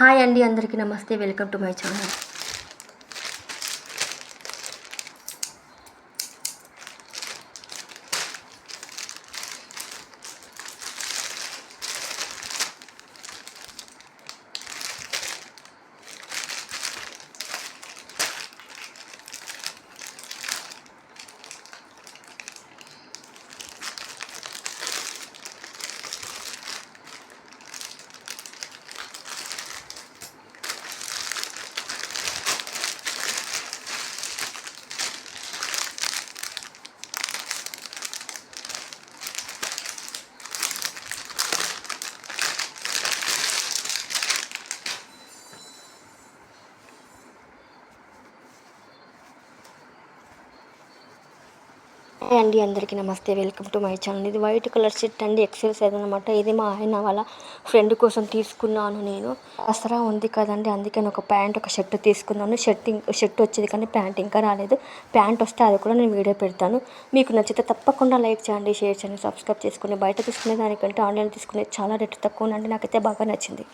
Hi అండి, అందరికీ నమస్తే. Welcome to my channel. Hi అండి, అందరికీ నమస్తే. Welcome to my channel. ఇది వైట్ కలర్ షర్ట్ అండి, ఎక్సెల్ సైజ్ అనమాట. ఇది మా ఆయన వాళ్ళ ఫ్రెండ్ కోసం తీసుకున్నాను నేను. దసరా ఉంది కదండి, అందుకని ఒక ప్యాంట్ ఒక షర్ట్ తీసుకున్నాను. షర్ట్ వచ్చేది కానీ ప్యాంట్ ఇంకా రాలేదు. ప్యాంట్ వస్తే అది కూడా నేను వీడియో పెడతాను. మీకు నచ్చితే తప్పకుండా లైక్ చేయండి, షేర్ చేయండి, సబ్స్క్రైబ్ చేసుకుని. బయట తీసుకునే దానికంటే ఆన్లైన్ తీసుకునేది చాలా రేటు తక్కువ అండి. నాకైతే బాగా నచ్చింది.